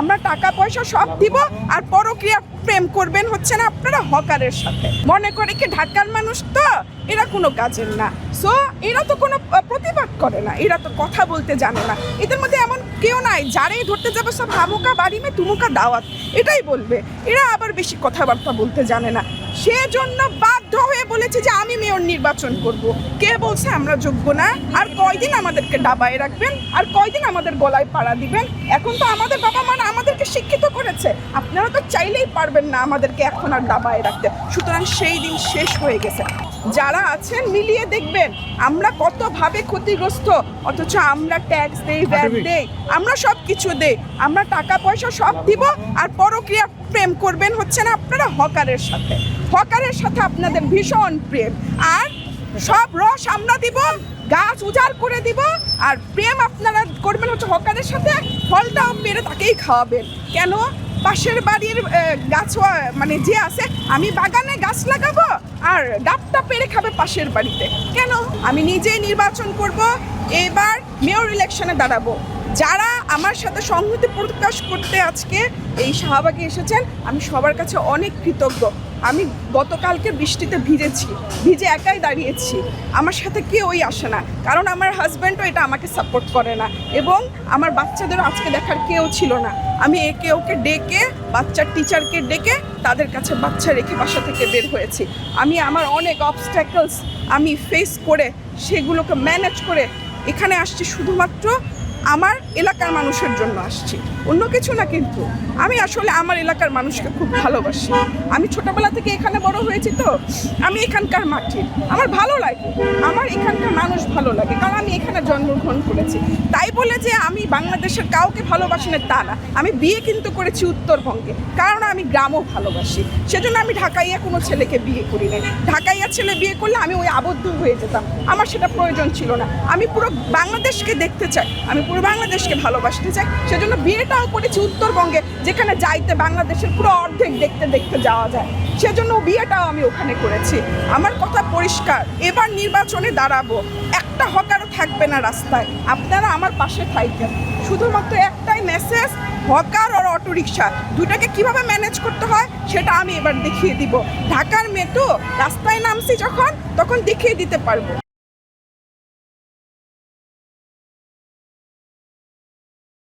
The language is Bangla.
আমরা টাকা পয়সা সব দিব আর পরক্রিয়া প্রেম করবেন হচ্ছে না আপনারা হকারের সাথে। মনে করে কি ঢাকার মানুষ তো এরা কোনো কাজের না, সো এরা তো কোনো প্রতিবাদ করে না, এরা তো কথা বলতে জানে না। এদের মধ্যে এমন কেউ নাই যারাই ধরতে যাবে সব হামুকা বাড়ি মে তুমুকা দাওয়াত এটাই বলবে। এরা আবার বেশি কথাবার্তা বলতে জানে না, সেজন্য বাধ্য হয়ে বলেছে যে আমি মেয়র নির্বাচন করব। কে বলছে আমরা যোগ্য না? আর কয়দিন আমাদেরকে ডাবায় রাখবেন? আর কয়দিন আমাদের গলায় পাড়া দিবেন? এখন তো আমাদের বাবা মা আমাদেরকে শিক্ষিত করেছে, আপনারা তো চাইলেই পারবেন না আমাদেরকে এখন আর দাবায় রাখতে। সুতরাং সেই দিন শেষ হয়ে গেছে। যারা আছেন মিলিয়ে দেখবেন আমরা কতভাবে ক্ষতিগ্রস্ত, অথচ আমরা ট্যাক্স দেই, ভ্যাট দেই, আমরা সব কিছু দেই, আমরা টাকা পয়সা সব দিব আর পরক্রিয়া প্রেম করবেন হচ্ছে না আপনারা হকারের সাথে। হকারের সাথে আপনাদের ভীষণ প্রেম, আর সব রস আমরা দিব, গাছ উজাড় করে দিব, আর প্রেম আপনারা করবেন হচ্ছে হকারের সাথে, ফলটাও পেরে তাকেই খাওয়াবেন। কেন? পাশের বাড়ির গাছ মানে যে আছে, আমি বাগানে গাছ লাগাবো আর ডাবটা পেরে খাবে পাশের বাড়িতে। কেন? আমি নিজেই নির্বাচন করব, এবার মেয়র ইলেকশনে দাঁড়াবো। যারা আমার সাথে সংহতি প্রকাশ করতে আজকে এই শাহবাগে এসেছেন, আমি সবার কাছে অনেক কৃতজ্ঞ। আমি গতকালকে বৃষ্টিতে ভিজে একাই দাঁড়িয়েছি, আমার সাথে কেউই আসে না, কারণ আমার হাজব্যান্ডও এটা আমাকে সাপোর্ট করে না, এবং আমার বাচ্চাদেরও আজকে দেখার কেউ ছিল না। আমি একে ওকে ডেকে, বাচ্চার টিচারকে ডেকে তাদের কাছে বাচ্চা রেখে বাসা থেকে বের হয়েছি। আমি আমার অনেক অবস্ট্যাকলস আমি ফেস করে সেগুলোকে ম্যানেজ করে এখানে আসছি, শুধুমাত্র আমার এলাকার মানুষের জন্য আসছি, অন্য কিছু না। কিন্তু আমি আসলে আমার এলাকার মানুষকে খুব ভালোবাসি। আমি ছোটবেলা থেকে এখানে বড় হয়েছি, তো আমি এখানকার মাটি আমার ভালো লাগে, আমার এখানকার মানুষ ভালো লাগে, কারণ আমি এখানে জন্মগ্রহণ করেছি। তাই বলে যে আমি বাংলাদেশের কাউকে ভালোবাসি না তা না। আমি বিয়ে কিন্তু করেছি উত্তরবঙ্গে, কারণ আমি গ্রামও ভালোবাসি। সেজন্য আমি ঢাকাইয়া কোনো ছেলেকে বিয়ে করি নাই। ঢাকাইয়া ছেলে বিয়ে করলে আমি ওই আবদ্ধ হয়ে যেতাম, আমার সেটা প্রয়োজন ছিল না। আমি পুরো বাংলাদেশকে দেখতে চাই, আমি পুরো বাংলাদেশকে ভালোবাসতে চাই। সেজন্য বিয়েটাও করেছি উত্তরবঙ্গে, যেখানে যাইতে বাংলাদেশের পুরো অর্ধেক দেখতে দেখতে যাওয়া যায়। সেজন্য বিয়েটাও আমি ওখানে করেছি। আমার কথা পরিষ্কার, এবার নির্বাচনে দাঁড়াবো, একটা হকারও থাকবে না রাস্তায়, আপনারা আমার পাশে থাকবেন। শুধুমাত্র একটাই মেসেজ, হকার আর অটোরিকশা দুটাকে কিভাবে ম্যানেজ করতে হয় সেটা আমি এবার দেখিয়ে দিব। ঢাকার মেয়ে তো, রাস্তায় নামছি যখন তখন দেখিয়ে দিতে পারবো।